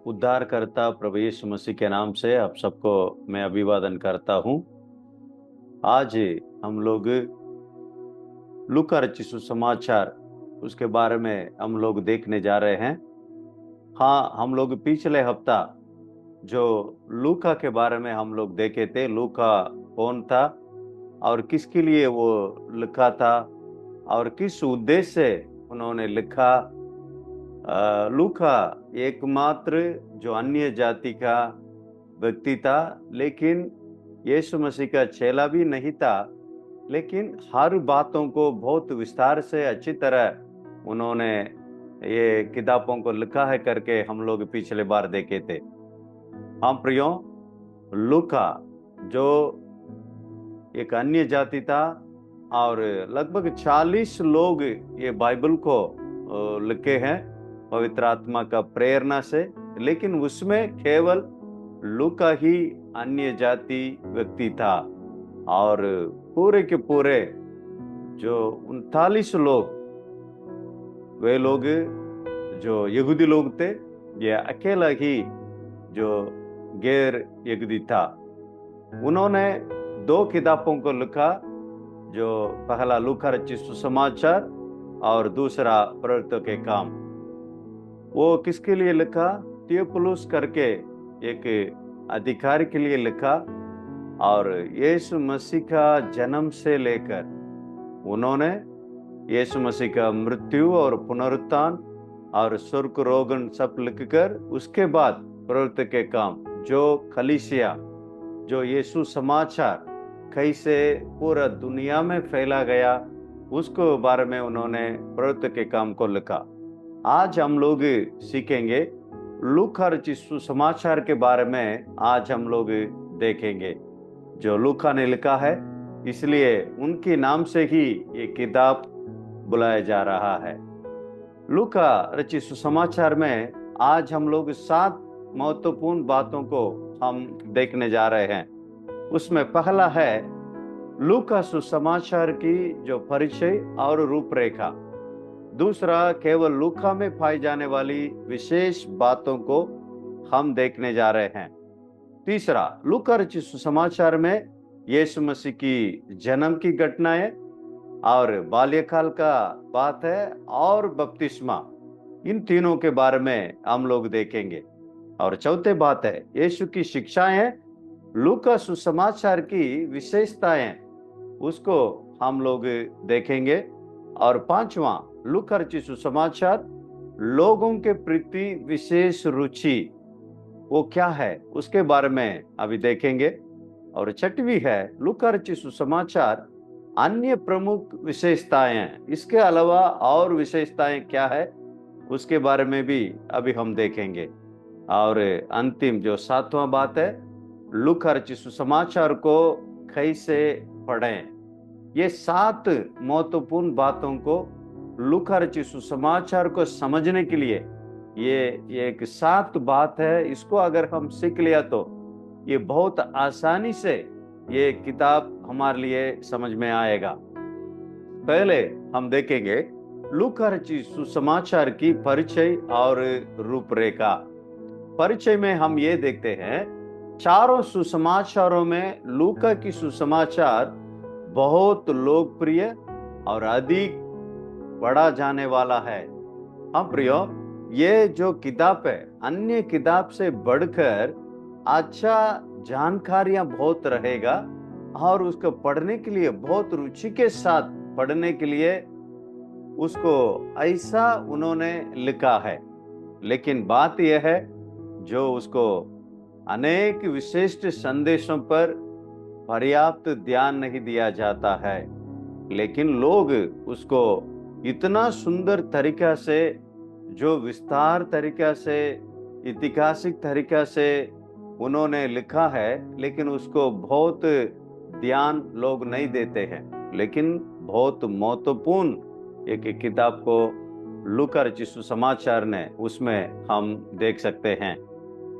उद्धारकर्ता प्रभु यीशु मसीह के नाम से आप सबको मैं अभिवादन करता हूं। आज हम लोग लूका रचित सुसमाचार उसके बारे में हम लोग देखने जा रहे हैं। हाँ, हम लोग पिछले हफ्ता जो लूका के बारे में हम लोग देखे थे, लूका कौन था और किसके लिए वो लिखा था और किस उद्देश्य से उन्होंने लिखा। लूका एकमात्र जो अन्य जाति का व्यक्ति था, लेकिन यीशु मसीह का चेला भी नहीं था, लेकिन हर बातों को बहुत विस्तार से अच्छी तरह उन्होंने ये किताबों को लिखा है करके हम लोग पिछले बार देखे थे। हाँ प्रियो, लूका जो एक अन्य जाति था और लगभग 40 लोग ये बाइबल को लिखे हैं पवित्र आत्मा का प्रेरणा से, लेकिन उसमें केवल लूका ही अन्य जाति व्यक्ति था और पूरे के पूरे जो 39 लोग वे लोग जो यहूदी लोग थे, ये अकेला ही जो गैर यहूदी था। उन्होंने 2 किताबों को लिखा, जो पहला लूका रचित सुसमाचार और दूसरा प्रवक्ता के काम। वो किसके लिए लिखा? थियोफिलुस करके एक अधिकारी के लिए लिखा और यीशु मसीह का जन्म से लेकर उन्होंने यीशु मसीह का मृत्यु और पुनरुत्थान और स्वर्गरोगन सब लिखकर, उसके बाद प्रवक्ता के काम जो कलीसिया, जो यीशु समाचार कैसे पूरा दुनिया में फैला गया, उसको बारे में उन्होंने प्रवक्ता के काम को लिखा। आज हम लोग सीखेंगे लूका रचित सुसमाचार के बारे में। आज हम लोग देखेंगे जो लूका ने लिखा है, इसलिए उनके नाम से ही ये किताब बुलाया जा रहा है। लूका रचित सुसमाचार में आज हम लोग 7 महत्वपूर्ण बातों को हम देखने जा रहे हैं। उसमें पहला है लूका सुसमाचार की जो परिचय और रूपरेखा। दूसरा, केवल लूका में पाई जाने वाली विशेष बातों को हम देखने जा रहे हैं। तीसरा, लूका रचित सुसमाचार में यीशु मसीह की जन्म की घटनाएं और बाल्यकाल का बात है और बपतिस्मा, इन तीनों के बारे में हम लोग देखेंगे। और चौथे बात है यीशु की शिक्षाएं, लूका सुसमाचार की विशेषताएं, उसको हम लोग देखेंगे। और पांचवा, लूका रचित सुसमाचार लोगों के प्रति विशेष रुचि वो क्या है, उसके बारे में अभी देखेंगे। और छठवीं है लूका रचित सुसमाचार अन्य प्रमुख विशेषताएं, इसके अलावा और विशेषताएं क्या है, उसके बारे में भी अभी हम देखेंगे। और अंतिम जो 7वां बात है, लूका रचित सुसमाचार को कैसे पढ़ें। ये 7 महत्वपूर्ण बातों को लूका रचित सुसमाचार को समझने के लिए ये एक 7 बात है। इसको अगर हम सीख लिया तो ये बहुत आसानी से ये किताब हमारे लिए समझ में आएगा। पहले हम देखेंगे लूका रचित सुसमाचार की परिचय और रूपरेखा। परिचय में हम ये देखते हैं, चारों सुसमाचारों में लूका की सुसमाचार बहुत लोकप्रिय और अधिक पढ़ा जाने वाला है। हाँ प्रियो, ये जो किताब है अन्य किताब से बढ़कर अच्छा जानकारियां बहुत रहेगा और उसको पढ़ने के लिए बहुत रुचि के साथ पढ़ने के लिए उसको ऐसा उन्होंने लिखा है। लेकिन बात यह है जो उसको अनेक विशिष्ट संदेशों पर पर्याप्त ध्यान नहीं दिया जाता है, लेकिन लोग उसको इतना सुंदर तरीका से, जो विस्तार तरीका से, ऐतिहासिक तरीका से उन्होंने लिखा है, लेकिन उसको बहुत ध्यान लोग नहीं देते हैं। लेकिन बहुत महत्वपूर्ण एक किताब को लूका रचित सुसमाचार ने उसमें हम देख सकते हैं।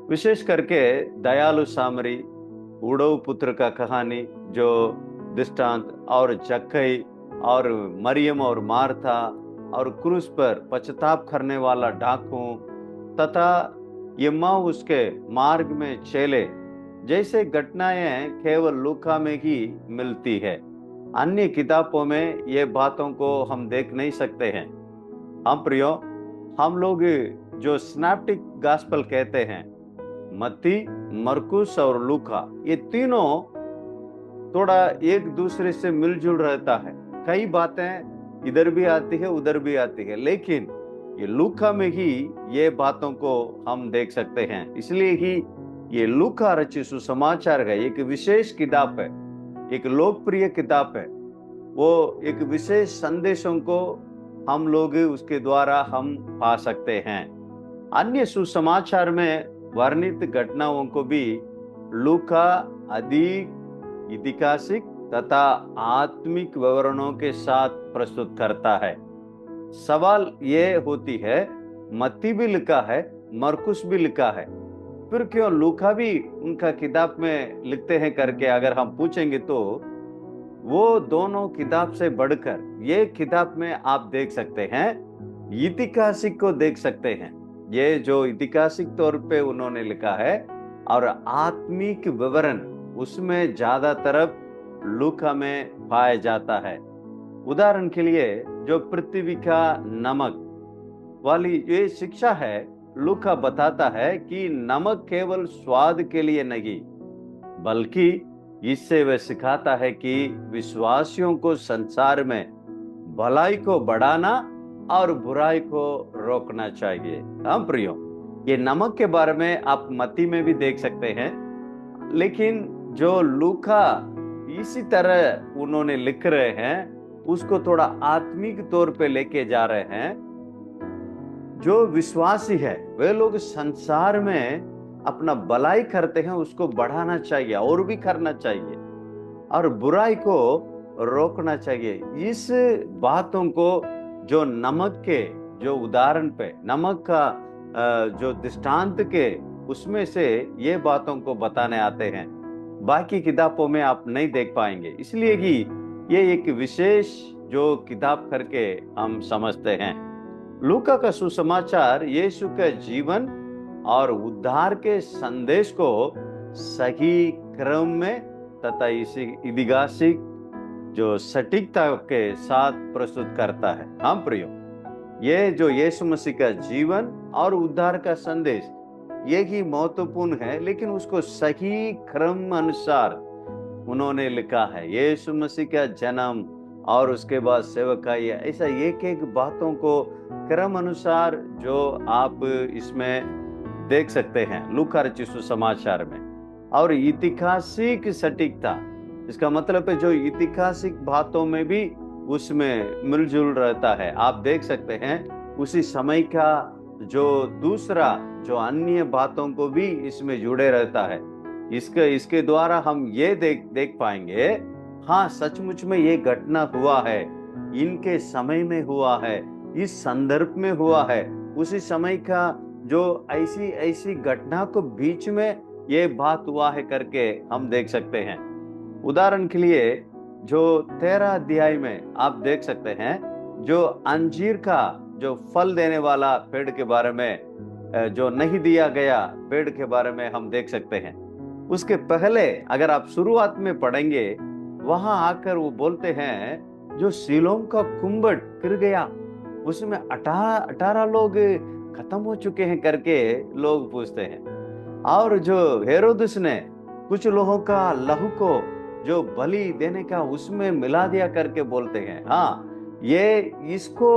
विशेष करके दयालु सामरी, उड़ो पुत्र का कहानी, जो दृष्टांत और जक्कई और मरियम और मार्था और क्रूस पर पश्चाताप करने वाला डाकू तथा एम्माउस के मार्ग में चले जैसे घटनाएं केवल लूका में ही मिलती है। अन्य किताबों में ये बातों को हम देख नहीं सकते हैं। हम प्रियो, हम लोग जो सिनैप्टिक गॉस्पेल कहते हैं, मत्ती, मरकुस और लूका, ये तीनों थोड़ा एक दूसरे से मिलजुल रहता है। कई बातें इधर भी आती है उधर भी आती है, लेकिन ये लूका में ही ये बातों को हम देख सकते हैं। इसलिए ही ये लूका रचित सुसमाचार का एक विशेष किताब है, एक लोकप्रिय किताब है। वो एक विशेष संदेशों को हम लोग उसके द्वारा हम पा सकते हैं। अन्य सुसमाचार में वर्णित घटनाओं को भी लूका अधिक ऐतिहासिक तथा आत्मिक विवरणों के साथ प्रस्तुत करता है। सवाल ये होती है, मत्ती भी लिखा है, मरकुस भी लिखा है, फिर क्यों लूका भी उनका किताब में लिखते हैं करके अगर हम पूछेंगे तो वो दोनों किताब से बढ़कर ये किताब में आप देख सकते हैं, ऐतिहासिक को देख सकते हैं। ये जो ऐतिहासिक तौर पे उन्होंने लिखा है और आत्मिक विवरण उसमें ज्यादातर लूका में पाया जाता है। उदाहरण के लिए जो पृथ्वी का नमक वाली ये शिक्षा है, लूका बताता है कि नमक केवल स्वाद के लिए नहीं, बल्कि इससे वह सिखाता है कि विश्वासियों को संसार में भलाई को बढ़ाना और बुराई को रोकना चाहिए। हम प्रियो, ये नमक के बारे में आप मत्ती में भी देख सकते हैं, लेकिन जो लूका इसी तरह उन्होंने लिख रहे हैं, उसको थोड़ा आत्मिक तौर पे लेके जा रहे हैं। जो विश्वासी है वे लोग संसार में अपना भलाई करते हैं, उसको बढ़ाना चाहिए और भी करना चाहिए और बुराई को रोकना चाहिए। इस बातों को जो नमक के जो उदाहरण पे, नमक का जो दृष्टांत के उसमें से ये बातों को बताने आते हैं, बाकी किताबों में आप नहीं देख पाएंगे। इसलिए ही ये एक विशेष जो किताब करके हम समझते हैं। लूका का सुसमाचार यीशु के जीवन और उद्धार के संदेश को सही क्रम में तथा इसी ऐतिहासिक जो सटीकता के साथ प्रस्तुत करता है। हम प्रियो, ये जो यीशु मसीह का जीवन और उद्धार का संदेश ये ही महत्वपूर्ण है, लेकिन उसको सही क्रम अनुसार उन्होंने लिखा है। यीशु मसीह का जन्म और उसके बाद सेवकाई, ऐसा एक एक बातों को क्रम अनुसार जो आप इसमें देख सकते हैं लूका रचित सुसमाचार में। और ऐतिहासिक सटीकता, इसका मतलब है जो ऐतिहासिक बातों में भी उसमें मिलजुल रहता है। आप देख सकते हैं उसी समय का जो दूसरा जो अन्य बातों को भी इसमें जुड़े रहता है। इसके द्वारा हम ये देख पाएंगे, हाँ सचमुच में ये घटना हुआ है, इनके समय में हुआ है, इस संदर्भ में हुआ है, उसी समय का जो ऐसी घटना को बीच में ये बात हुआ है करके हम देख सकते हैं। उदाहरण के लिए जो 13 अध्याय में आप देख सकते हैं, जो अंजीर का जो फल देने वाला पेड़ के बारे में, जो नहीं दिया गया पेड़ के बारे में हम देख सकते हैं। उसके पहले अगर आप शुरुआत में पढ़ेंगे, वहां आकर वो बोलते हैं जो सिलोम का कुंभट गिर गया, उसमें 18 लोग खत्म हो चुके हैं करके लोग पूछते हैं। और जो हेरोदस ने कुछ लोगों का लहू को जो बलि देने का उसमें मिला दिया करके बोलते हैं। हाँ, ये इसको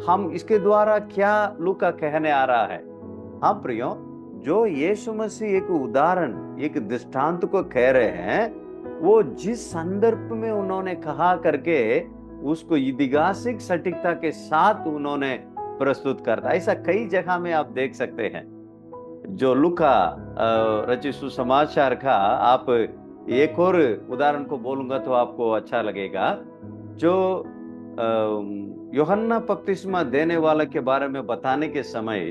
हम इसके द्वारा क्या लूका कहने आ रहा है। हाँ प्रियो, जो यीशु मसीह एक उदाहरण, एक दृष्टांत को कह रहे हैं, वो जिस संदर्भ में उन्होंने कहा करके उसको ऐतिहासिक सटीकता के साथ उन्होंने प्रस्तुत करता। ऐसा कई जगह में आप देख सकते हैं। जो लूका रचित सुसमाचार का आप एक और उदाहरण को बोलूंगा तो आपको अच्छा लगेगा। जो यूहन्ना बपतिस्मा देने वाला के बारे में बताने के समय,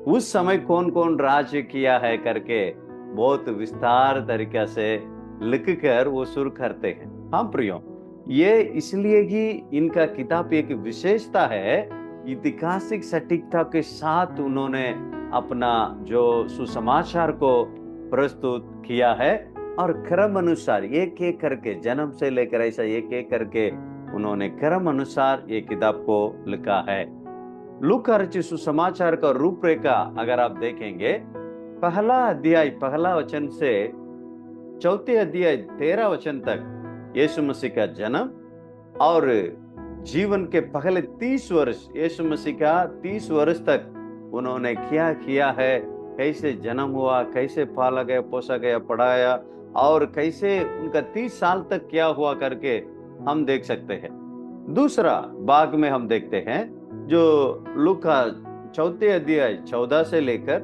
उस समय कौन कौन राज्य किया है करके बहुत विस्तार तरीके से लिखकर वो शुरू करते हैं। हाँ प्रियो, ये इसलिए ही इनका किताब एक विशेषता है, ऐतिहासिक सटीकता के साथ उन्होंने अपना जो सुसमाचार को प्रस्तुत किया है और क्रम अनुसार एक एक करके जन्म से लेकर ऐसा एक एक करके उन्होंने क्रम अनुसार ये किताब को लिखा है। लूका रचित सुसमाचार का रूपरेखा अगर आप देखेंगे, पहला अध्याय पहला वचन से चौथे अध्याय 13 वचन तक यीशु मसीह का जन्म और जीवन के पहले 30 वर्ष यीशु मसीह का 30 वर्ष तक उन्होंने क्या किया है, कैसे जन्म हुआ, कैसे पाला गया, पोसा गया, पढ़ाया और कैसे उनका 30 साल तक क्या हुआ करके हम देख सकते हैं। दूसरा भाग में हम देखते हैं जो लूका चौथे अध्याय 14 से लेकर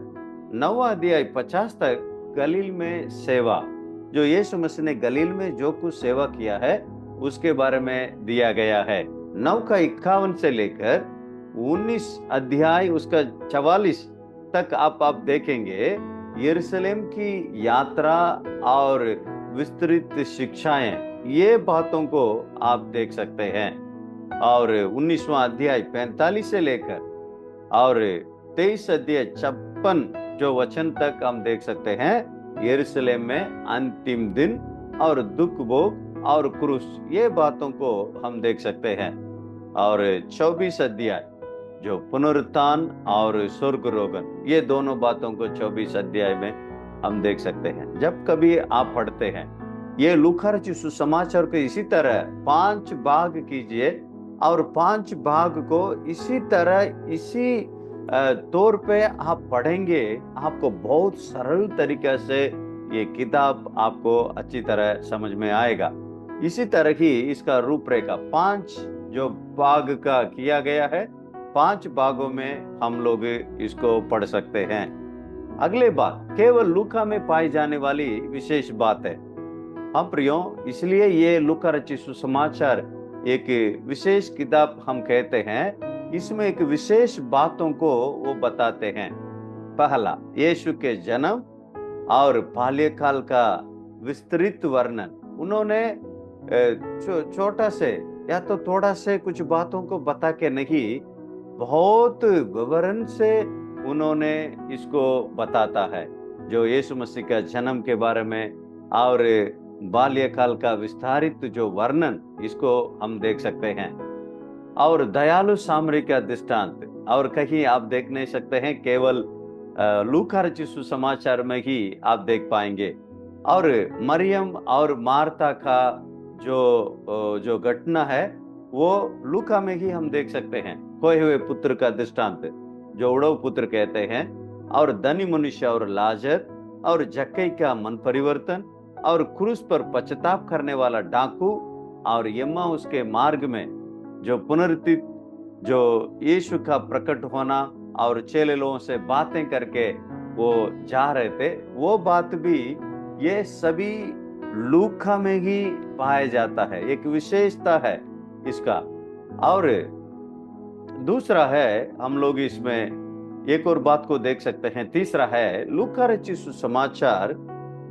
9वां अध्याय 50 तक गलील में सेवा, जो यीशु मसीह ने गलील में जो कुछ सेवा किया है उसके बारे में दिया गया है। 9 का 51 से लेकर 19 अध्याय उसका 44 तक आप देखेंगे यरूशलेम की यात्रा और विस्तृत शिक्षाएं, ये बातों को आप देख सकते हैं। और 19वां अध्याय 45 से लेकर और 23 अध्याय 56 जो वचन तक हम देख सकते हैं यरूशलेम में अंतिम दिन और दुख भोग और क्रूस, ये बातों को हम देख सकते हैं। और 24 अध्याय जो पुनरुत्थान और स्वर्गरोगन, ये दोनों बातों को 24 अध्याय में हम देख सकते हैं। जब कभी आप पढ़ते हैं ये लूका रचित सुसमाचार को इसी तरह 5 भाग कीजिए और 5 भाग को इसी तरह इसी तौर पे आप पढ़ेंगे, आपको बहुत सरल तरीके से ये किताब आपको अच्छी तरह समझ में आएगा। इसी तरह ही इसका रूपरेखा 5 जो भाग का किया गया है, 5 भागों में हम लोग इसको पढ़ सकते हैं। अगले बात केवल लूका में पाई जाने वाली विशेष बात है। हम प्रियो, इसलिए ये लूका रचित सुसमाचार एक विशेष किताब हम कहते हैं। इसमें एक विशेष बातों को वो बताते हैं। पहला, यीशु के जन्म और बाल्यकाल का विस्तृत वर्णन। उन्होंने छोटा से या तो थोड़ा से कुछ बातों को बता के नहीं, बहुत विवरण से उन्होंने इसको बताता है, जो यीशु मसीह का जन्म के बारे में और बाल्यकाल का विस्तारित जो वर्णन, इसको हम देख सकते हैं। और दयालु सामरी का दृष्टांत, और कहीं आप देख नहीं सकते हैं, केवल लूका रचित सुसमाचार में ही आप देख पाएंगे। और मरियम और मार्था का जो घटना है वो लूका में ही हम देख सकते हैं। खोए हुए पुत्र का दृष्टांत, जो उड़व पुत्र कहते हैं, और धनी मनुष्य और लाजर, और जक्कई का मन परिवर्तन, और क्रूस पर पश्चाताप करने वाला डाकू, और यम्मा उसके मार्ग में जो पुनरुत्थित जो यीशु का प्रकट होना और चेले लोगों से बातें करके वो जा रहे थे, वो बात भी ये सभी लूका में ही पाया जाता है। एक विशेषता है इसका। और दूसरा है, हम लोग इसमें एक और बात को देख सकते हैं। तीसरा है लूका रचित सुसमाचार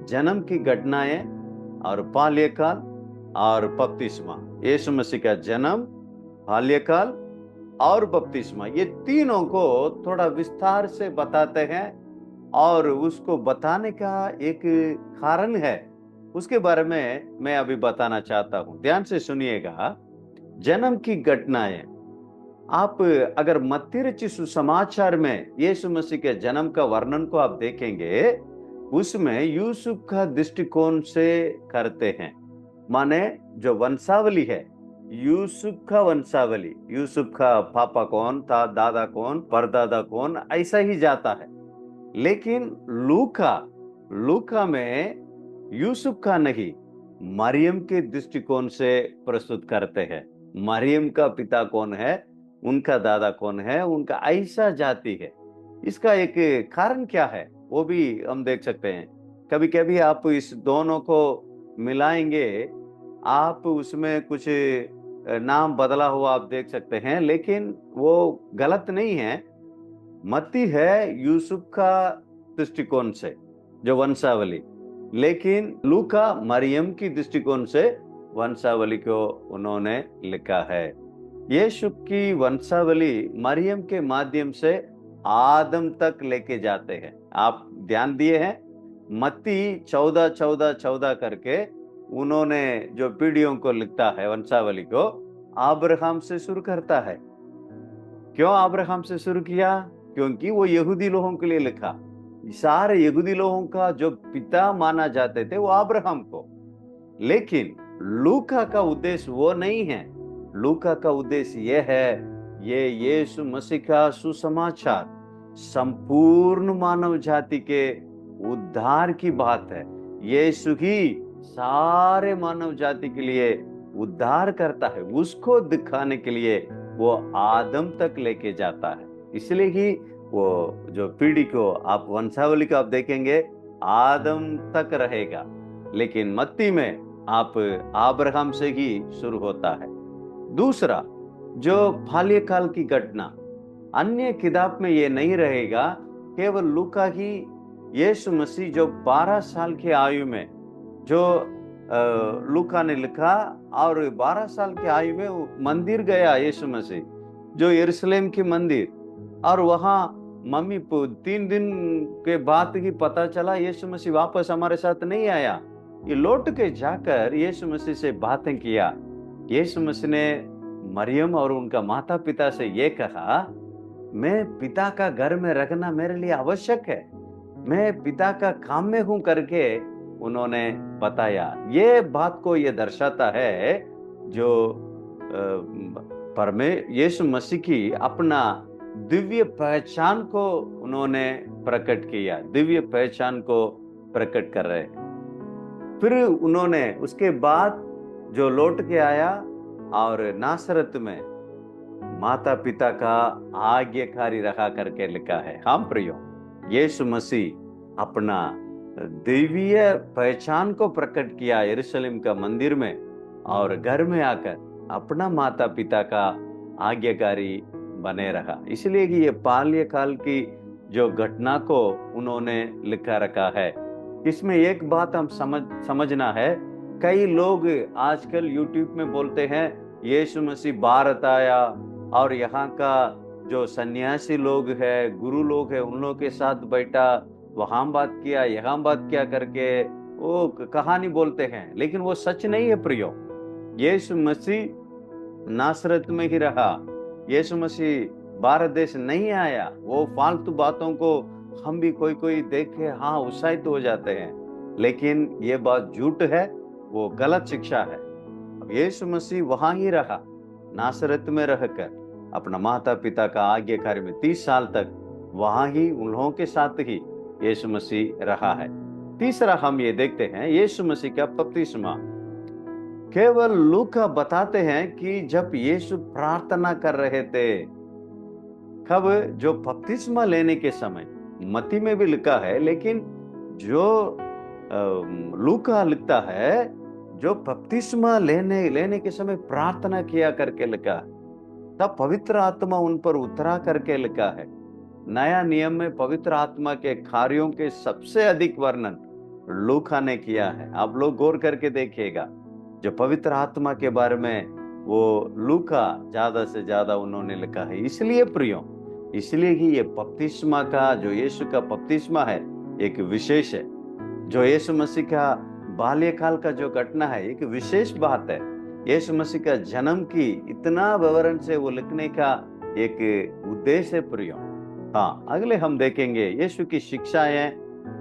जन्म की घटनाएं और बाल्यकाल और बपतिस्मा। यीशु मसीह का जन्म, बाल्यकाल और बपतिस्मा, ये तीनों को थोड़ा विस्तार से बताते हैं। और उसको बताने का एक कारण है, उसके बारे में मैं अभी बताना चाहता हूं। ध्यान से सुनिएगा। जन्म की घटनाएं, आप अगर मत्ती रचित सुसमाचार में यीशु मसीह के जन्म का वर्णन को आप देखेंगे, उसमें यूसुफ का दृष्टिकोण से करते हैं। माने जो वंशावली है, यूसुफ का वंशावली, यूसुफ का पापा कौन था, दादा कौन, परदादा कौन, ऐसा ही जाता है। लेकिन लूका में यूसुफ का नहीं, मरियम के दृष्टिकोण से प्रस्तुत करते हैं। मरियम का पिता कौन है, उनका दादा कौन है, उनका ऐसा जाति है। इसका एक कारण क्या है वो भी हम देख सकते हैं। कभी कभी आप इस दोनों को मिलाएंगे, आप उसमें कुछ नाम बदला हुआ आप देख सकते हैं, लेकिन वो गलत नहीं है। मत्ती है यूसुफ का दृष्टिकोण से जो वंशावली, लेकिन लूका मरियम की दृष्टिकोण से वंशावली को उन्होंने लिखा है। यीशु की वंशावली मरियम के माध्यम से आदम तक लेके जाते हैं। आप ध्यान दिए हैं, मत्ती 14 करके उन्होंने जो पीढ़ियों को लिखता है, वंशावली को अब्राहम से शुरू करता है। क्यों अब्राहम से शुरू किया? क्योंकि वो यहूदी लोगों के लिए लिखा। सारे यहूदी लोगों का जो पिता माना जाते थे वो अब्राहम को। लेकिन लूका का उद्देश्य वो नहीं है। लूका का उद्देश्य ये है, ये यीशु मसीह का सुसमाचार संपूर्ण मानव जाति के उद्धार की बात है। यीशु ही सारे मानव जाति के लिए उद्धार करता है, उसको दिखाने के लिए वो आदम तक लेके जाता है। इसलिए ही वो जो पीढ़ी को आप वंशावली को आप देखेंगे आदम तक रहेगा, लेकिन मत्ती में आप अब्राहम से ही शुरू होता है। दूसरा, जो बाल्यकाल की घटना, अन्य किताब में ये नहीं रहेगा, केवल लूका ही यीशु मसीह जो 12 साल की आयु में, जो लूका ने लिखा, और 12 साल की आयु में वो मंदिर गया यीशु मसीह, जो यरूशलेम की मंदिर, और वहां मम्मी 3 दिन के बाद ही पता चला यीशु मसीह वापस हमारे साथ नहीं आया। ये लौट के जाकर यीशु मसीह से बातें किया। यीशु मसीह ने मरियम और उनका माता पिता से ये कहा, मैं पिता का घर में रखना मेरे लिए आवश्यक है, मैं पिता का काम में हूं करके उन्होंने बताया। ये बात को ये दर्शाता है जो यीशु मसीह की अपना दिव्य पहचान को उन्होंने प्रकट किया, दिव्य पहचान को प्रकट कर रहे हैं। फिर उन्होंने उसके बाद जो लौट के आया और नासरत में माता पिता का आज्ञाकारी रखा करके लिखा है। हम प्रियो, यीशु मसीह अपना दिव्य पहचान को प्रकट किया यरूशलेम का मंदिर में, और घर में आकर अपना माता पिता का आज्ञाकारी बने रहा। इसलिए कि ये बाल्यकाल की जो घटना को उन्होंने लिखा रखा है। इसमें एक बात हम समझना है, कई लोग आजकल यूट्यूब में बोलते हैं यीशु मसीह भारत आया और यहाँ का जो सन्यासी लोग हैं, गुरु लोग हैं, उन लोगों के साथ बैठा, वहां बात किया, यहाँ बात किया करके वो कहानी बोलते हैं। लेकिन वो सच नहीं है प्रियो। यीशु मसीह नासरत में ही रहा, यीशु मसीह भारत देश नहीं आया। वो फालतू बातों को हम भी कोई देख के हाँ उत्साहित हो जाते हैं, लेकिन ये बात झूठ है, वो गलत शिक्षा है। यीशु मसीह वहां ही रहा, नासरत में रहकर अपना माता पिता का आज्ञाकारी में 30 साल तक वहां ही उन लोगों के साथ ही यीशु मसीह रहा है। तीसरा हम ये देखते हैं यीशु मसीह का बपतिस्मा। केवल लूका बताते हैं कि जब यीशु प्रार्थना कर रहे थे, कब? जो बपतिस्मा लेने के समय। मत्ती में भी लिखा है, लेकिन जो लूका लिखता है जो बपतिस्मा लेने के समय प्रार्थना किया करके लिखा, तब पवित्र आत्मा उन पर उतरा करके लिखा है। नया नियम में पवित्र आत्मा के कार्यों के सबसे अधिक वर्णन लूका ने किया है। आप लोग गौर करके देखिएगा, जो पवित्र आत्मा के बारे में वो लूका ज्यादा से ज्यादा उन्होंने लिखा है। इसलिए प्रियो, इसलिए ही ये बपतिस्मा का जो यीशु का बपतिस्मा है एक विशेष है। जो यीशु मसीह का बाल्यकाल का जो घटना है एक विशेष बात है। यीशु मसीह का जन्म की इतना विवरण से वो लिखने का एक उद्देश्य है प्रियो। हाँ, अगले हम देखेंगे यीशु की शिक्षाएं,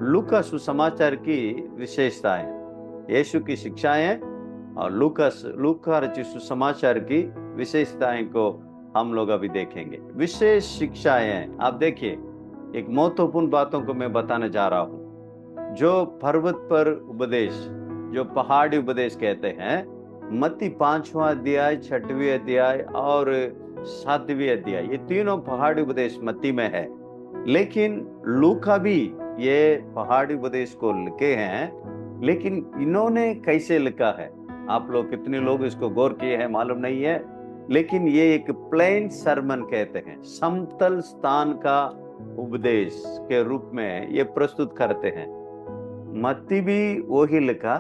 लूका सुसमाचार की विशेषताएं। यीशु की शिक्षाएं और लूका रचित सुसमाचार की विशेषताएं को हम लोग अभी देखेंगे। विशेष शिक्षाएं, आप देखिए, एक महत्वपूर्ण बातों को मैं बताने जा रहा हूं। जो पर्वत पर उपदेश, जो पहाड़ी उपदेश कहते हैं, मत्ती 5वां अध्याय, 6वें अध्याय और 7वें अध्याय, ये तीनों पहाड़ी उपदेश मत्ती में है। लेकिन लूका भी ये पहाड़ी उपदेश को लिखे हैं, लेकिन इन्होंने कैसे लिखा है, आप लोग कितने लोग इसको गौर किए हैं मालूम नहीं है। लेकिन ये एक प्लेन सरमन कहते हैं, समतल स्थान का उपदेश के रूप में ये प्रस्तुत करते हैं। मत्ती भी वही लिखा,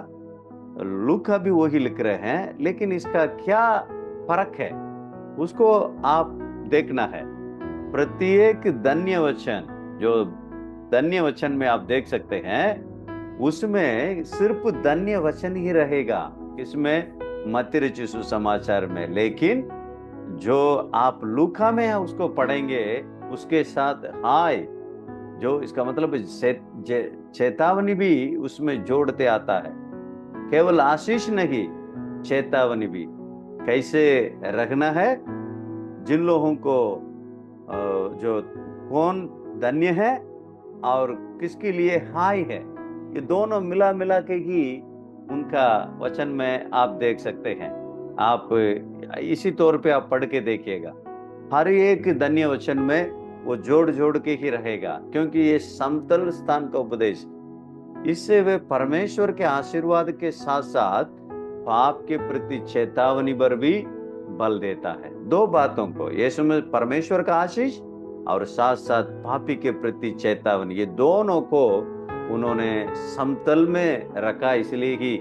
लूका भी वही लिख रहे हैं, लेकिन इसका क्या फर्क है? उसको आप देखना है। प्रत्येक धन्य वचन, जो धन्य वचन में आप देख सकते हैं, उसमें सिर्फ धन्य वचन ही रहेगा। इसमें मत्ती रचित सुसमाचार में, लेकिन जो आप लूका में उसको पढ़ेंगे उसके साथ हाय, जो इसका मतलब चेतावनी भी उसमें जोड़ते आता है। केवल आशीष नहीं, चेतावनी भी। कैसे रखना है जिन लोगों को, जो कौन धन्य है और किसके लिए हाय है, ये दोनों मिला मिला के ही उनका वचन में आप देख सकते हैं। आप इसी तौर पे आप पढ़ के देखिएगा, हर एक धन्य वचन में वो जोड़ जोड़ के ही रहेगा, क्योंकि ये समतल स्थान का उपदेश, इससे वे परमेश्वर के आशीर्वाद के साथ साथ पाप के प्रति चेतावनी पर भी बल देता है। दो बातों को, यीशु में परमेश्वर का आशीष और साथ साथ पापी के प्रति चेतावनी, ये दोनों को उन्होंने समतल में रखा, इसलिए ही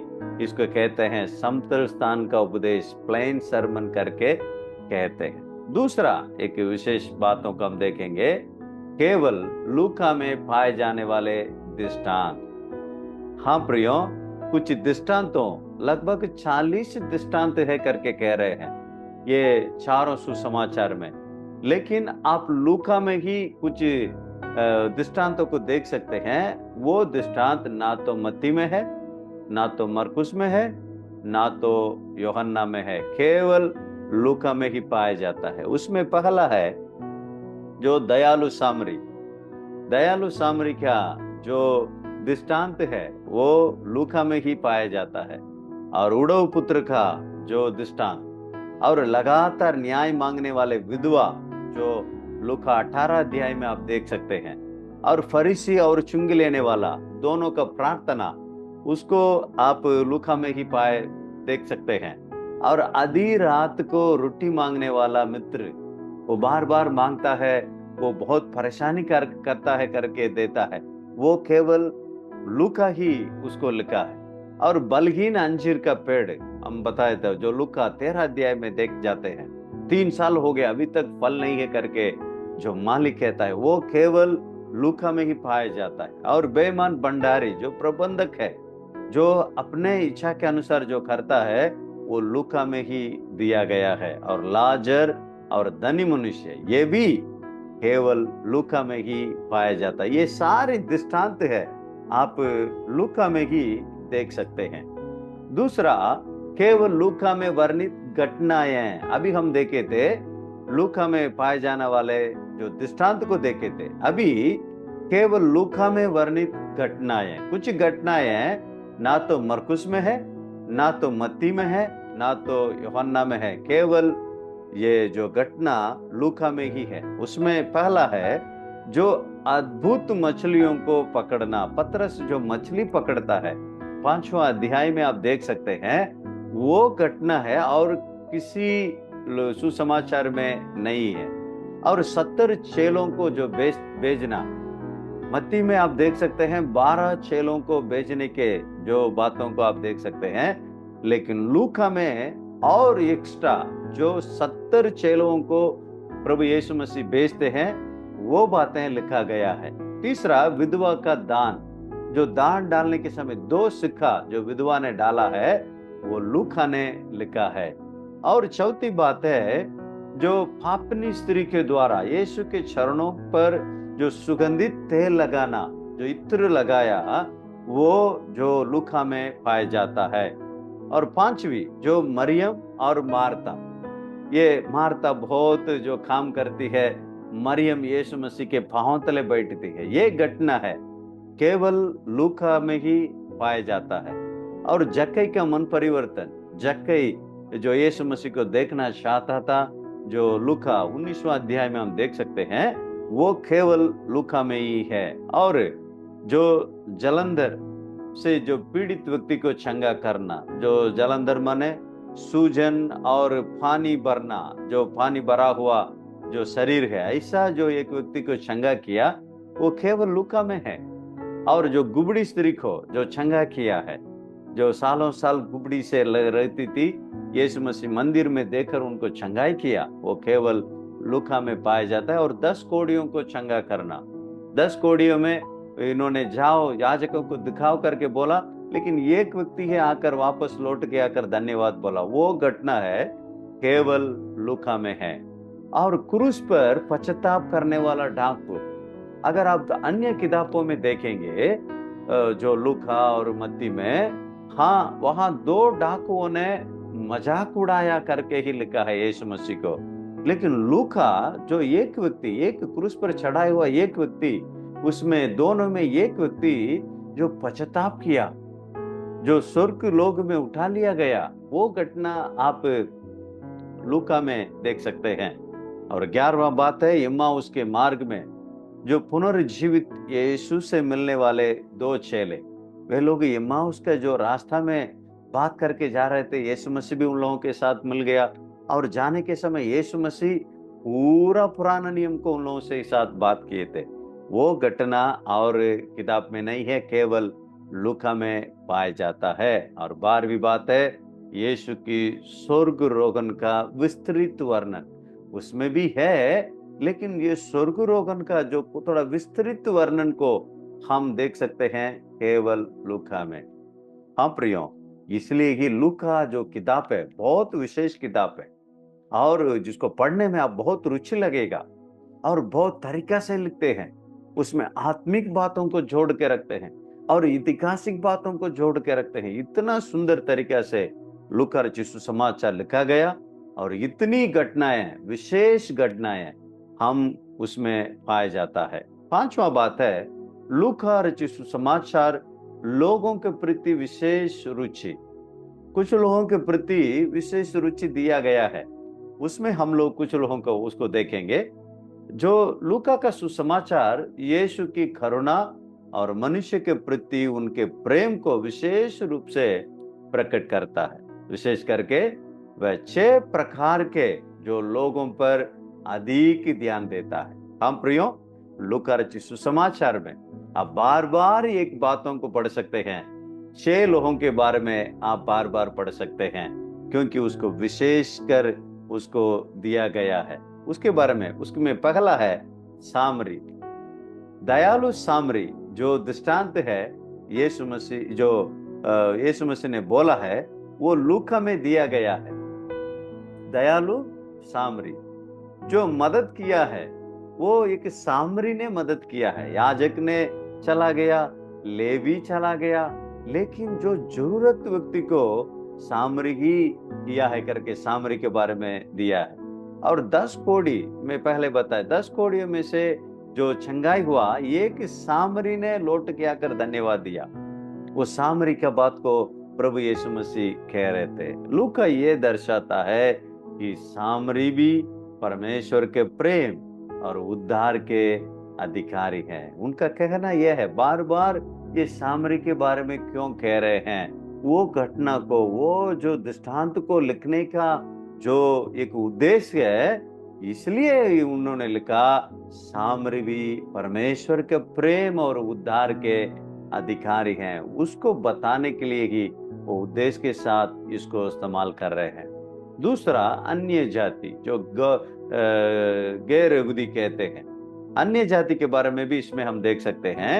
इसको कहते हैं समतल स्थान का उपदेश, प्लेन सरमन करके कहते हैं। दूसरा एक विशेष बातों को हम देखेंगे, केवल लूका में पाए जाने वाले दृष्टांत। हाँ प्रियो, कुछ दृष्टांतों, लगभग 40 दृष्टांत है करके कह रहे हैं ये चारों सुसमाचार में, लेकिन आप लूका में ही कुछ दृष्टांतों को देख सकते हैं। वो दृष्टांत ना तो मत्ती में है, ना तो मरकुस में है, ना तो यूहन्ना में है, केवल लूका में ही पाया जाता है। उसमें पहला है जो दयालु सामरी। दयालु सामरी का जो दृष्टांत है वो लूका में ही पाया जाता है, और उड़व पुत्र का जो दृष्टांत, और लगातार न्याय मांगने वाले विधवा जो लूका 18 अध्याय में आप देख सकते हैं, और फरीसी और चुंगी लेने वाला दोनों का प्रार्थना, उसको आप लूका में ही पाए देख सकते हैं। और आधी रात को रोटी मांगने वाला मित्र, वो बार बार मांगता है, वो बहुत परेशानी करता है करके देता है, वो केवल लूका ही उसको लिखा है। और बलहीन अंजीर का पेड़ हम बताए थे, जो लूका 13 अध्याय में देख जाते हैं, 3 साल हो गए अभी तक फल नहीं है करके जो मालिक कहता है, वो केवल लूका में ही पाया जाता है। और बेईमान भंडारी जो प्रबंधक है, जो अपने इच्छा के अनुसार जो करता है, वो लूका में ही दिया गया है। और लाजर और धनी मनुष्य, ये भी केवल लूका में ही पाया जाता है। ये सारे दृष्टांत है, आप लूका में ही देख सकते हैं। दूसरा, केवल लूका में वर्णित घटनाएं, अभी हम देखे थे लूका में पाए जाने वाले जो दृष्टांत को देखे थे, अभी केवल लूका में वर्णित घटनाएं। कुछ घटनाएं ना तो मरकुस में है, ना तो मत्ती में है, ना तो यूहन्ना में है, केवल ये जो घटना लूका में ही है। उसमें पहला है जो अद्भुत मछलियों को पकड़ना, पतरस जो मछली पकड़ता है 5वां अध्याय में आप देख सकते हैं, वो घटना है और किसी सुसमाचार में नहीं है। और 70 चेलों को जो भेजना, मत्ती में आप देख सकते हैं 12 चेलों को भेजने के जो बातों को आप देख सकते हैं, लेकिन लूका में और एक्स्ट्रा जो 70 चेलों को प्रभु यीशु मसीह भेजते हैं, वो बातें लिखा गया है। तीसरा, विधवा का दान, जो दान डालने के समय 2 सिक्का जो विधवा ने डाला है, वो लूका ने लिखा है। और चौथी बात है जो पापनी स्त्री के द्वारा यीशु के चरणों पर जो सुगंधित तेल लगाना, जो इत्र लगाया, वो जो लूका में पाया जाता है। और पांचवी, जो मरियम और मार्ता, ये मार्ता बहुत जो काम करती है, मरियम यीशु मसीह के पांव तले बैठती है, ये घटना है केवल लूका में ही पाया जाता है। और जक्कई का मन परिवर्तन, जक्कई जो यीशु मसीह को देखना चाहता था, जो लूका 19वां अध्याय में हम देख सकते हैं, वो केवल लूका में ही है। और जो जलंधर से जो पीड़ित व्यक्ति को चंगा करना, जो जलंधर माने सूजन और पानी भरना, जो पानी भरा हुआ जो शरीर है, ऐसा जो एक व्यक्ति को चंगा किया, वो केवल लूका में है। और जो गुबड़ी स्त्री को जो चंगा किया है, जो सालों साल गुबड़ी से रहती थी, यीशु मसीह मंदिर में देखकर उनको चंगाई किया, वो केवल लूका में पाया जाता है। और 10 कोढ़ियों को चंगा करना, 10 कोढ़ियों में इन्होंने जाओ याजकों को दिखाओ करके बोला, लेकिन एक व्यक्ति है आकर वापस लौट के आकर धन्यवाद बोला। वो घटना है केवल लूका में है। और क्रूस पर पश्चाताप करने वाला डाकू, अगर आप अन्य किताबों में देखेंगे जो लूका और मत्ती में, हाँ वहां 2 डाकुओं ने मजाक उड़ाया करके ही लिखा है यीशु मसीह को। लेकिन लूका जो एक व्यक्ति, एक क्रूस पर चढ़ाया हुआ एक व्यक्ति, उसमें दोनों में एक व्यक्ति जो पश्चाताप किया, जो स्वर्ग लोक में उठा लिया गया, वो घटना आप लूका में देख सकते हैं। और 11वां बात है इम्माउस के मार्ग में जो पुनर्जीवित यीशु से मिलने वाले 2 चेले, वे लोग इम्माउस का जो रास्ता में बात करके जा रहे थे, यीशु मसीह भी उन लोगों के साथ मिल गया। और जाने के समय यीशु मसीह पूरा पुराना नियम को उन लोगों से साथ बात किए थे। वो घटना और किताब में नहीं है, केवल लूका में पाया जाता है। और 12वीं बात है यीशु की स्वर्गारोहण का विस्तृत वर्णन, उसमें भी है, लेकिन ये स्वर्गारोहण का जो थोड़ा विस्तृत वर्णन को हम देख सकते हैं केवल लूका में। हाँ प्रियो, इसलिए ही लूका जो किताब है बहुत विशेष किताब है, और जिसको पढ़ने में आप बहुत रुचि लगेगा, और बहुत तरीका से लिखते हैं। उसमें आत्मिक बातों को जोड़ के रखते हैं और ऐतिहासिक बातों को जोड़ के रखते हैं। इतना सुंदर तरीका से लूका रचित सुसमाचार लिखा गया, और इतनी घटनाएं, विशेष घटनाएं हम उसमें पाया जाता है। 5वां बात है लूका रचित सुसमाचार लोगों के प्रति विशेष रुचि, कुछ लोगों के प्रति विशेष रुचि दिया गया है। उसमें हम लोग कुछ लोगों को उसको देखेंगे। जो लूका का सुसमाचार यीशु की करुणा और मनुष्य के प्रति उनके प्रेम को विशेष रूप से प्रकट करता है। विशेष करके वह 6 प्रकार के जो लोगों पर अधिक ध्यान देता है। हम प्रियो, लूका रचित सुसमाचार में आप बार बार एक बातों को पढ़ सकते हैं। 6 लोगों के बारे में आप बार बार पढ़ सकते हैं, क्योंकि उसको विशेष कर उसको दिया गया है। उसके बारे में, उसमें पहला है सामरी, दयालु सामरी, जो दृष्टांत है यीशु मसीह, जो यीशु मसीह ने बोला है, वो लूका में दिया गया है। दयालु सामरी जो मदद किया है, वो एक सामरी ने मदद किया है। याजक ने चला गया, लेवी चला गया, लेकिन जो जरूरत व्यक्ति को सामरी ही किया है करके सामरी के बारे में दिया है। और 10 कोढ़ी में पहले बताया, 10 कोढ़ियों में से जो छंगाई हुआ, एक सामरी ने लौट के आकर धन्यवाद दिया। वो सामरी का बात को प्रभु यीशु मसीह कह रहे थे। लूका ये दर्शाता है कि सामरी भी परमेश्वर के प्रेम और उद्धार के अधिकारी हैं। उनका कहना यह है, बार बार ये सामरी के बारे में क्यों कह रहे हैं? वो घटना को, वो जो दृष्टांत को लिखने का जो एक उद्देश्य है, इसलिए उन्होंने लिखा सामरी भी परमेश्वर के प्रेम और उद्धार के अधिकारी हैं। उसको बताने के लिए ही वो उद्देश्य के साथ इसको इस्तेमाल कर रहे हैं। दूसरा, अन्य जाति, जो गैर यहूदी कहते हैं, अन्य जाति के बारे में भी इसमें हम देख सकते हैं।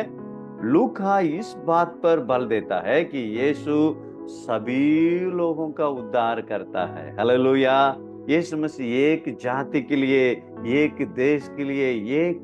लूका इस बात पर बल देता है कि यीशु सभी लोगों का उद्धार करता है। हालेलुया। यीशु मसीह एक जाति के लिए, एक देश के लिए, एक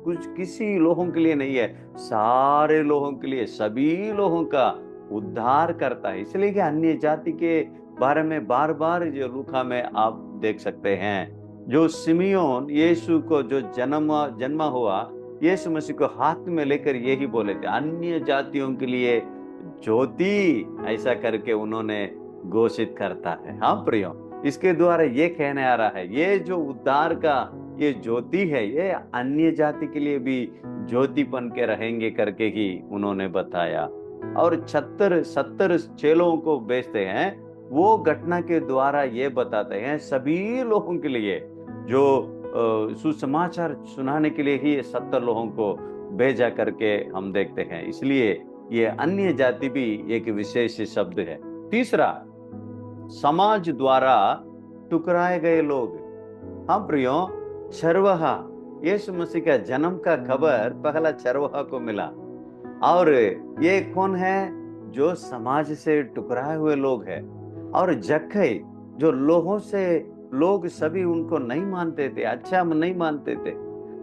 कुछ किसी लोगों के लिए नहीं है, सारे लोगों के लिए, सभी लोगों का उद्धार करता है। इसलिए कि अन्य जाति के बारे में बार बार जो लूका में आप देख सकते हैं। जो सिमियोन यीशु को जो जन्मा हुआ, यीशु मसीह को हाथ में लेकर यही बोले थे, अन्य जातियों के लिए ज्योति, ऐसा करके उन्होंने घोषित करता है। हाँ प्रियो, इसके द्वारा ये कहने आ रहा है, ये जो उद्धार का ये ज्योति है, ये अन्य जाति के लिए भी ज्योति बन के रहेंगे करके ही उन्होंने बताया। और 70 चेलों को भेजते हैं। वो घटना के द्वारा ये बताते हैं सभी लोगों के लिए, जो सुसमाचार सुनाने के लिए ही 70 लोगों को भेजा करके हम देखते हैं। इसलिए ये अन्य जाति भी एक विशेष शब्द है। तीसरा, समाज द्वारा टुकराए गए लोग। हाँ प्रियो, चरवाहा, यीशु मसीह का जन्म का खबर पहला चरवाहा को मिला। और ये कौन है? जो समाज से टुकराए हुए लोग हैं। और जक्कई, जो लोगों से लोग सभी उनको नहीं मानते थे, अच्छा नहीं मानते थे,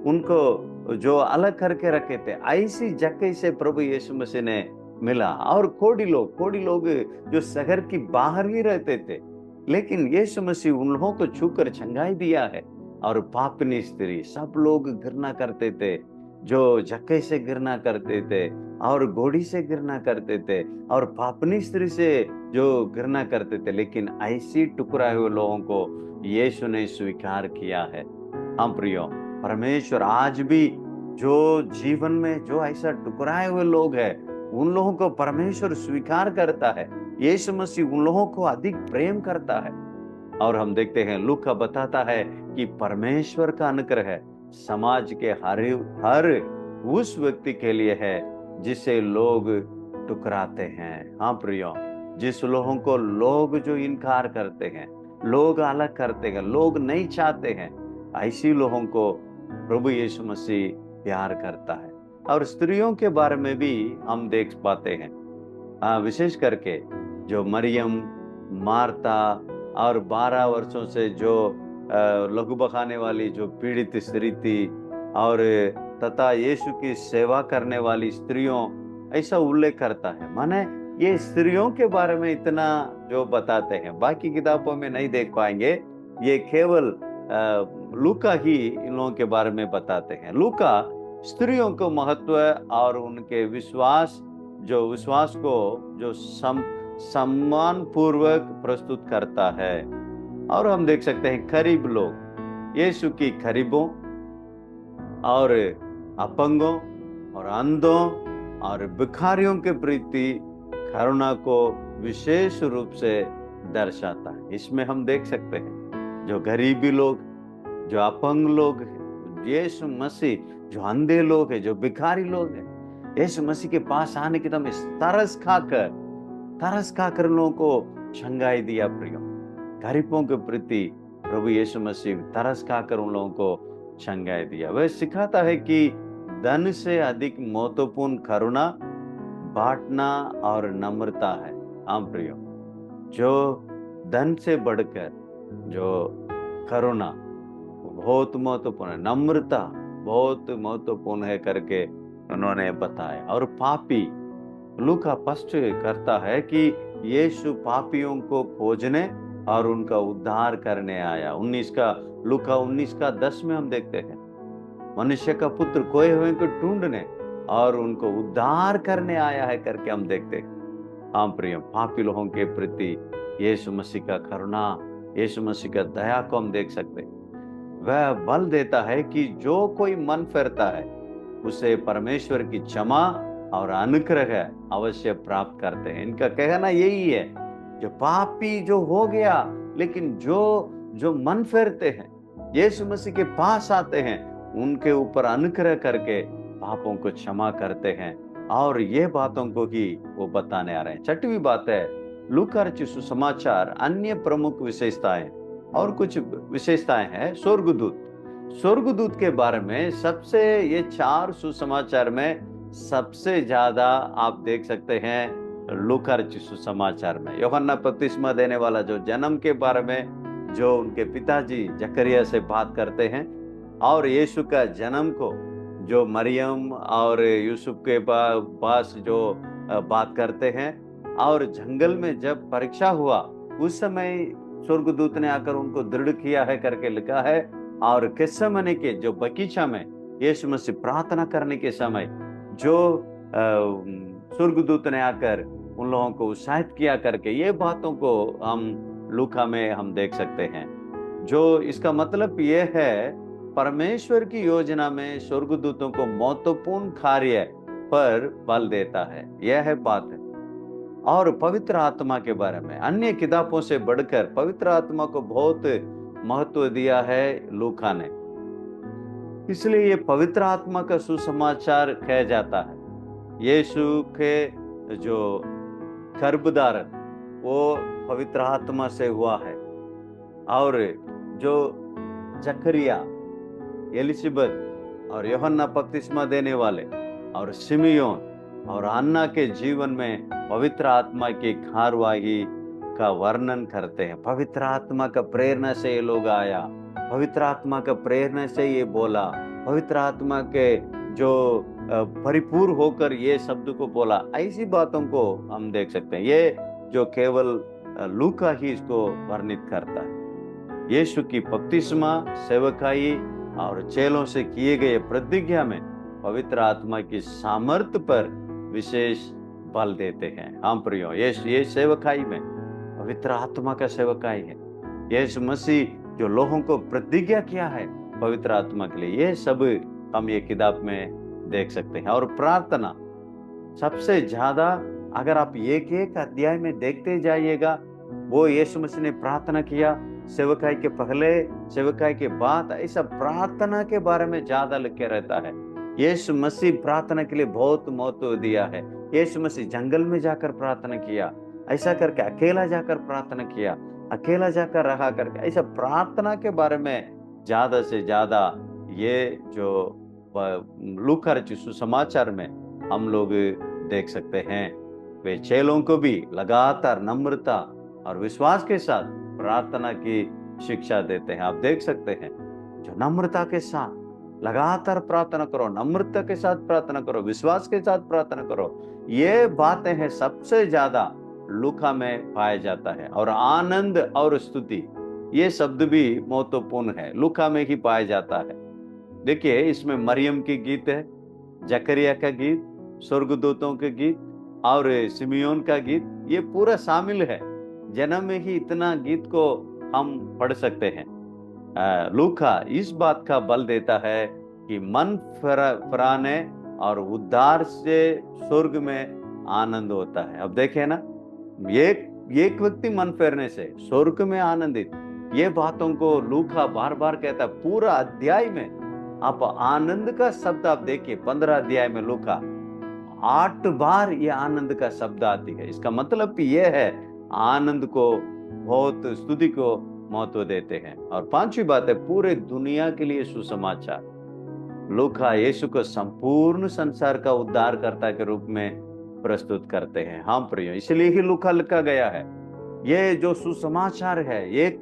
उनको जो अलग करके रखे थे, ऐसी जक्कई से प्रभु यीशु मसीह ने मिला। और कोढ़ी लोग जो शहर की बाहर ही रहते थे, लेकिन यीशु मसीह उन लोगों को छूकर चंगाई दिया है। और पापनी स्त्री, सब लोग घृणा करते थे, जो जक्कई से घृणा करते थे और घोड़ी से घृणा करते थे और पापनी स्त्री से जो घृणा करते थे, लेकिन ऐसी टुकराए हुए लोगों को यीशु ने स्वीकार किया है। हम प्रियो, परमेश्वर आज भी जो जीवन में जो ऐसा टुकराए हुए लोग हैं, उन लोगों को परमेश्वर स्वीकार करता है। यीशु मसीह उन लोगों को अधिक प्रेम करता है। और हम देखते हैं, लूका बताता है कि परमेश्वर का अनुग्रह है समाज के हर उस व्यक्ति के लिए है जिसे लोग टुकराते हैं। हाँ प्रियो, जिस लोगों को लोग जो इनकार करते हैं, लोग अलग करते हैं, लोग नहीं चाहते हैं, ऐसी लोगों को प्रभु यीशु मसीह प्यार करता है। और स्त्रियों के बारे में भी हम देख पाते हैं, विशेष करके जो मरियम, मार्ता और 12 वर्षों से जो लघु बखाने वाली जो पीड़ित स्त्री थी, और तथा यीशु की सेवा करने वाली स्त्रियों, ऐसा उल्लेख करता है। माने ये स्त्रियों के बारे में इतना जो बताते हैं, बाकी किताबों में नहीं देख पाएंगे। ये केवल लूका ही इन लोगों के बारे में बताते हैं। लूका स्त्रियों को महत्व और उनके विश्वास को जो सम्मान पूर्वक प्रस्तुत करता है। और हम देख सकते हैं, गरीब लोग, यीशु की गरीबों और अपंगों और अंधों और भिखारियों के प्रति करुणा को विशेष रूप से दर्शाता है। इसमें हम देख सकते हैं, जो गरीबी लोग, जो अपंग लोग हैं, यीशु मसीह जो अंधे लोग हैं, जो भिखारी लोग हैं, यीशु मसीह के पास आने के दम तरस खाकर लोगों को चंगाई दिया। प्रियो, गरीबों के प्रति प्रभु यीशु मसीह तरस खाकर उन लोगों को चंगाई दिया। वह सिखाता है कि धन से अधिक महत्वपूर्ण करुणा, बांटना और नम्रता है। हाँ प्रियो, जो धन से बढ़कर जो करुणा बहुत महत्वपूर्ण है, नम्रता बहुत महत्वपूर्ण है करके उन्होंने बताया। और पापी, लूका स्पष्ट करता है कि यीशु पापियों को खोजने और उनका उद्धार करने आया। लूका 19:10 में हम देखते हैं, मनुष्य का पुत्र खोए हुए को ढूंढने और उनको उद्धार करने आया है करके हम देखते हैं। हाँ प्रिय, पापी लोगों के प्रति यीशु मसीह का करुणा, यीशु मसीह का दया को हम देख सकते हैं। वह बल देता है कि जो कोई मन फिरता है उसे परमेश्वर की क्षमा और अनुग्रह अवश्य प्राप्त करते हैं। इनका कहना यही है, जो पापी जो हो गया, लेकिन जो मन फेरते हैं, यीशु मसीह के पास आते हैं, उनके ऊपर अनुग्रह करके पापों को क्षमा करते हैं। और ये बातों को ही वो बताने आ रहे हैं। 6वीं बात है, लूका रचित सुसमाचार अन्य प्रमुख विशेषताएं, और कुछ विशेषताएं हैं। स्वर्गदूत के बारे में सबसे, ये 4 सुसमाचार में सबसे ज्यादा आप देख सकते हैं लूका रचित सुसमाचार में। यूहन्ना बपतिस्मा देने वाला जो जन्म के बारे में जो उनके पिताजी जकरिया से बात करते हैं, और यीशु का जन्म को जो मरियम और यूसुफ के पास जो बात करते हैं, और जंगल में जब परीक्षा हुआ उस समय स्वर्गदूत ने आकर उनको दृढ़ किया है करके लिखा है। और गेत्सेमनी के जो बगीचा में यीशु मसीह प्रार्थना करने के समय जो स्वर्गदूत ने आकर उन लोगों को उत्साहित किया करके, ये बातों को हम लूका में हम देख सकते हैं। जो इसका मतलब ये है, परमेश्वर की योजना में स्वर्गदूतों को महत्वपूर्ण कार्य पर बल देता है, यह है बात है। और पवित्र आत्मा के बारे में अन्य किताबों से बढ़कर पवित्र आत्मा को बहुत महत्व दिया है लूका ने, इसलिए ये पवित्र आत्मा का सुसमाचार कहा जाता है। यीशु के जो गर्भधारण वो पवित्र आत्मा से हुआ है। और जो जकरिया, एलिशबेथ और यूहन्ना बपतिस्मा देने वाले और सिमियोन और अन्ना के जीवन में पवित्र आत्मा की कार्यवाही का वर्णन करते हैं। पवित्र आत्मा का प्रेरणा से ये लोग आया, पवित्र आत्मा का प्रेरणा से ये बोला, पवित्र आत्मा के जो परिपूर्ण होकर ये शब्द को बोला। ऐसी बातों को हम देख सकते हैं। ये जो केवल लूका ही इसको वर्णित करता है। यीशु की बपतिस्मा, सेवकाई और चेलों से किए गए प्रतिज्ञा में पवित्र आत्मा की सामर्थ्य पर विशेष बल देते हैं। हम प्रियो, ये सेवकाई में पवित्र आत्मा का सेवकाई है। यीशु मसीह जो लोगों को प्रतिज्ञा किया है पवित्र आत्मा के लिए, ये सब हम ये किताब में देख सकते हैं। और प्रार्थना सबसे ज्यादा, अगर आप एक एक अध्याय में देखते जाइएगा, वो यीशु मसीह ने प्रार्थना किया, सेवकाई के पहले, सेवकाई के बाद, ऐसा प्रार्थना के बारे में ज्यादा लिखे रहता है। यीशु मसीह प्रार्थना के लिए बहुत महत्व दिया है। यीशु मसीह जंगल में जाकर प्रार्थना किया, ऐसा करके अकेला जाकर प्रार्थना किया, अकेला जाकर रहा करके, ऐसा प्रार्थना के बारे में ज्यादा से ज्यादा ये जो लूका रचित सुसमाचार में हम लोग देख सकते हैं। वे चेलों को भी लगातार नम्रता और विश्वास के साथ प्रार्थना की शिक्षा देते हैं। आप देख सकते हैं, जो नम्रता के साथ लगातार प्रार्थना करो, नम्रता के साथ प्रार्थना करो, विश्वास के साथ प्रार्थना करो, ये बातें हैं सबसे ज्यादा लूका में पाया जाता है। और आनंद और स्तुति, ये शब्द भी महत्वपूर्ण है, लूका में ही पाया जाता है। देखिए, इसमें मरियम की गीत है, जकरिया का गीत, स्वर्गदूतों के गीत और सिमियोन का गीत, ये पूरा शामिल है। जन्म में ही इतना गीत को हम पढ़ सकते हैं। लूका इस बात का बल देता है कि मन फराने और उद्धार से स्वर्ग में आनंद होता है। अब देखें ना, एक व्यक्ति मन फेरने से स्वर्ग में आनंदित, ये बातों को लूका बार बार कहता है। पूरा अध्याय में आप आनंद का शब्द आप देखिए, 15 अध्याय में लूका 8 बार ये आनंद का शब्द आती है। इसका मतलब ये है, आनंद को बहुत, स्तुति को महत्व देते हैं। और पांचवी बात है, पूरे दुनिया के लिए सुसमाचार। लूका यीशु को संपूर्ण संसार का उद्धारकर्ता के रूप में प्रस्तुत करते हैं। हाँ प्रियो, इसलिए ही लूका लिखा गया है। ये जो सुसमाचार है, एक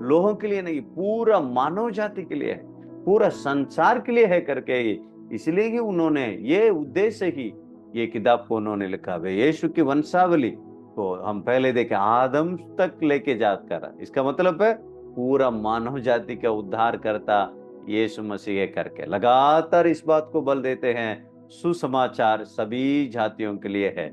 लोगों के लिए नहीं, पूरा मानव जाति के लिए है, पूरा संसार के लिए है करके ही, इसलिए ही उन्होंने ये उद्देश्य ही ये किताब को उन्होंने लिखा है। यीशु की वंशावली को हम पहले देखे, आदम तक लेके जाकर, इसका मतलब है पूरा मानव जाति का उद्धार करता यीशु मसीह करके लगातार इस बात को बल देते हैं, सुसमाचार सभी जातियों के लिए है।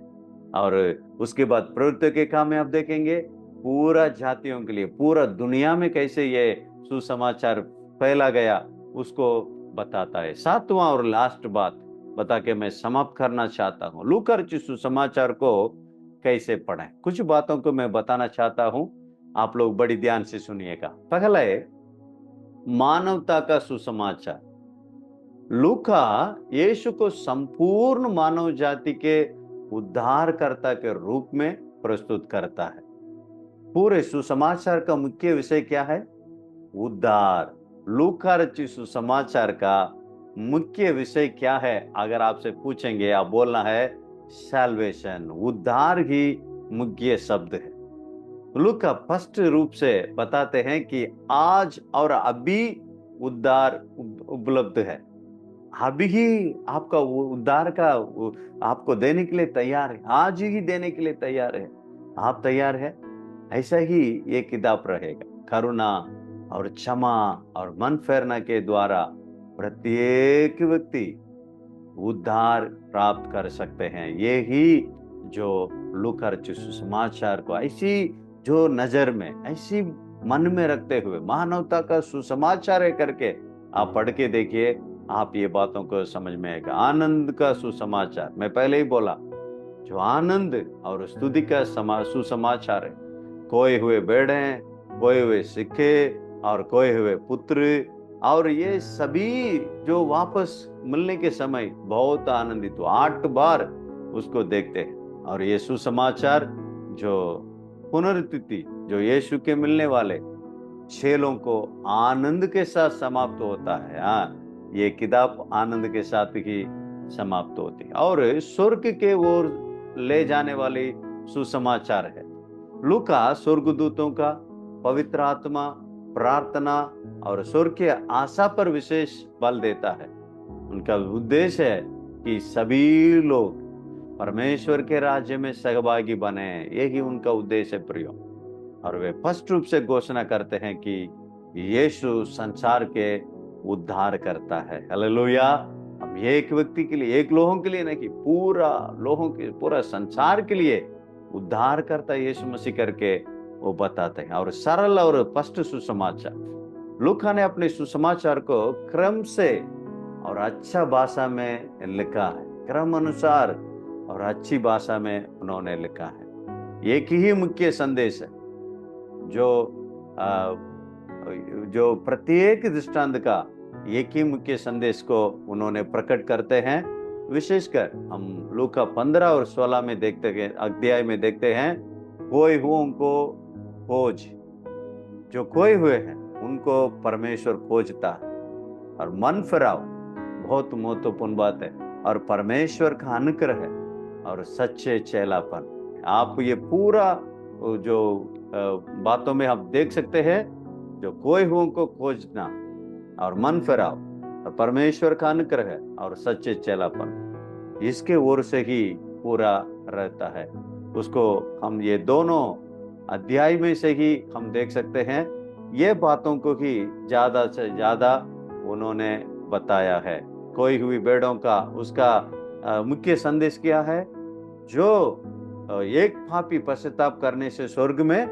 और उसके बाद प्रवृत्ति के काम में आप देखेंगे, पूरा जातियों के लिए, पूरा दुनिया में कैसे ये सुसमाचार फैला गया उसको बताता है। सातवां और लास्ट बात बता के मैं समाप्त करना चाहता हूँ, लूका रचित सुसमाचार को कैसे पढ़ें। कुछ बातों को मैं बताना चाहता हूँ, आप लोग बड़ी ध्यान से सुनिएगा। पहला है मानवता का सुसमाचार। लूका यीशु को संपूर्ण मानव जाति के उद्धारकर्ता के रूप में प्रस्तुत करता है। पूरे सुसमाचार का मुख्य विषय क्या है? उद्धार। लूका रचित सुसमाचार का मुख्य विषय क्या है? अगर आपसे पूछेंगे, आप बोलना है सैल्वेशन, उद्धार ही मुख्य शब्द है। लूका स्पष्ट रूप से बताते हैं कि आज और अभी उद्धार उपलब्ध है, अभी ही आपका उद्धार का आपको देने के लिए तैयार है, आज ही देने के लिए तैयार है। आप तैयार है? ऐसा ही ये किताब रहेगा। करुणा और क्षमा और मन फेरना के द्वारा प्रत्येक व्यक्ति उद्धार प्राप्त कर सकते हैं। ये ही जो लूका रचित सुसमाचार को ऐसी जो नजर में, ऐसी मन में रखते हुए मानवता का सुसमाचार है करके आप पढ़ के देखिए, आप ये बातों को समझ में आएगा। आनंद का सुसमाचार, मैं पहले ही बोला, जो आनंद और स्तुति का सुसमाचार है। खोए हुए भेड़ें, खोए हुए सिक्के और खोए हुए पुत्र, और ये सभी जो वापस मिलने के समय बहुत आनंदित हो, 8 बार उसको देखते हैं। और ये सुसमाचार जो पुनरुत्थान जो यीशु के मिलने वाले छेलों को आनंद के साथ समाप्त होता है। हाँ, ये किताब आनंद के साथ ही समाप्त होती है और स्वर्ग के ओर ले जाने वाली सुसमाचार है। लूका स्वर्गदूतों का, पवित्र आत्मा, प्रार्थना और स्वर्ग की आशा पर विशेष बल देता है। उनका उद्देश्य है कि सभी लोग परमेश्वर के राज्य में सहभागी बने, यही उनका उद्देश्य है प्रियो। और वे स्पष्ट रूप से घोषणा करते हैं कि यीशु संसार के उद्धार करता है। हालेलुया। अब एक व्यक्ति के लिए, एक लोगों के लिए नहीं, पूरा लोगों के, पूरा संसार के लिए उद्धार करता है यीशु मसीह करके वो बताते हैं। और सरल और स्पष्ट सुसमाचार, लूका ने अपने सुसमाचार को क्रम से और अच्छा भाषा में लिखा है, क्रम अनुसार और अच्छी भाषा में उन्होंने लिखा है। एक ही मुख्य संदेश है जो प्रत्येक दृष्टांत का एक ही मुख्य संदेश को उन्होंने प्रकट करते हैं। विशेषकर हम लूका 15 और 16 में देखते हैं, अध्याय में देखते हैं, कोई हुओं को खोज, जो खोए हुए हैं उनको परमेश्वर खोजता है, और मन फिराओ, बहुत महत्वपूर्ण बात है, और परमेश्वर का अनुग्रह है और सच्चे चेलापन। आप ये पूरा जो बातों में आप देख सकते हैं, जो कोई हुओं को खोजना और मन फिराओ और परमेश्वर का अनुग्रह है और सच्चे चेलापन, इसके ओर से ही पूरा रहता है। उसको हम ये दोनों अध्याय में से ही हम देख सकते हैं। ये बातों को ही ज्यादा से ज्यादा उन्होंने बताया है। खोई हुई भेड़ों का उसका मुख्य संदेश क्या है? जो एक पापी पश्चाताप करने से स्वर्ग में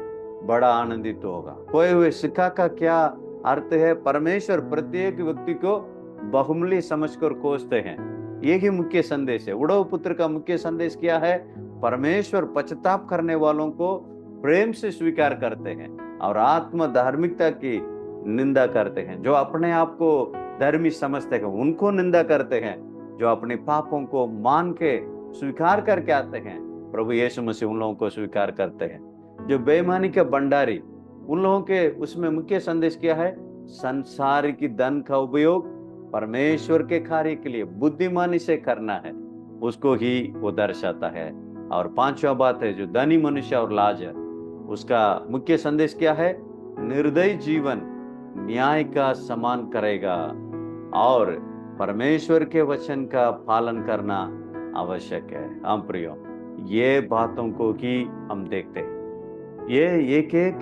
बड़ा आनंदित होगा। खोए हुए सिक्का का क्या अर्थ है? परमेश्वर प्रत्येक व्यक्ति को बहुमूल्य समझकर खोजते हैं, यही मुख्य संदेश है। उड़व पुत्र का मुख्य संदेश क्या है? परमेश्वर पश्चाताप करने वालों को प्रेम से स्वीकार करते हैं और आत्म धार्मिकता की निंदा करते हैं। जो अपने आप को धर्मी समझते हैं उनको निंदा करते हैं, जो अपने पापों को मान के स्वीकार करके आते हैं, प्रभु यीशु मसीह उन लोगों को स्वीकार करते हैं। जो बेईमानी के भंडारी, उन लोगों के उसमें मुख्य संदेश क्या है? संसार की धन का उपयोग परमेश्वर के कार्य के लिए बुद्धिमानी से करना है, उसको ही वो दर्शाता है। और पांचवा बात है, जो धनी मनुष्य और लाजर, उसका मुख्य संदेश क्या है? निर्दयी जीवन न्याय का सम्मान करेगा और परमेश्वर के वचन का पालन करना आवश्यक है। हम प्रियो, ये बातों को ही हम देखते हैं। ये एक एक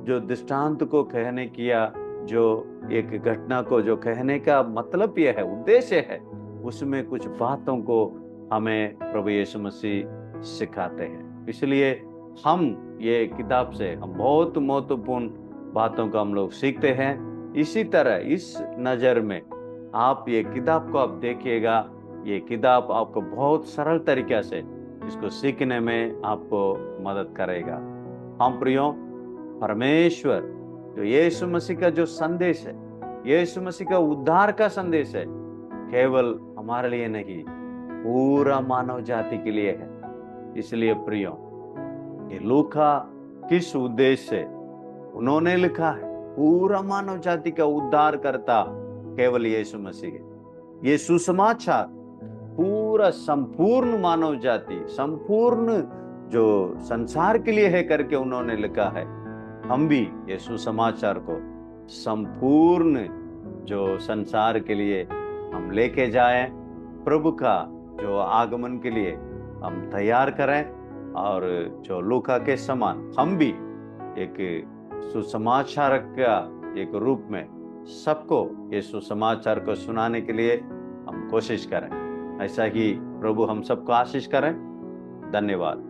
जो दृष्टांत को कहने किया, जो एक घटना को जो कहने का मतलब यह है, उद्देश्य है, उसमें कुछ बातों को हमें प्रभु यीशु मसीह सिखाते हैं। इसलिए हम ये किताब से हम बहुत महत्वपूर्ण बातों को हम लोग सीखते हैं। इसी तरह इस नजर में आप ये किताब को आप देखिएगा, ये किताब आपको बहुत सरल तरीके से इसको सीखने में आपको मदद करेगा। हम प्रियो, परमेश्वर जो यीशु मसीह का जो संदेश है, यीशु मसीह का उद्धार का संदेश है, केवल हमारे लिए नहीं, पूरा मानव जाति के लिए है। इसलिए प्रियो, ये लूका किस उद्देश्य से उन्होंने लिखा है? पूरा मानव जाति का उद्धार करता केवल यीशु मसीह है। ये सुसमाचार पूरा संपूर्ण मानव जाति, संपूर्ण जो संसार के लिए है करके उन्होंने लिखा है। हम भी ये सुसमाचार को संपूर्ण जो संसार के लिए हम लेके जाएं, प्रभु का जो आगमन के लिए हम तैयार करें, और जो लूका के समान हम भी एक सुसमाचार का एक रूप में सबको ये सुसमाचार को सुनाने के लिए हम कोशिश करें। ऐसा ही प्रभु हम सबको आशीष करें। धन्यवाद।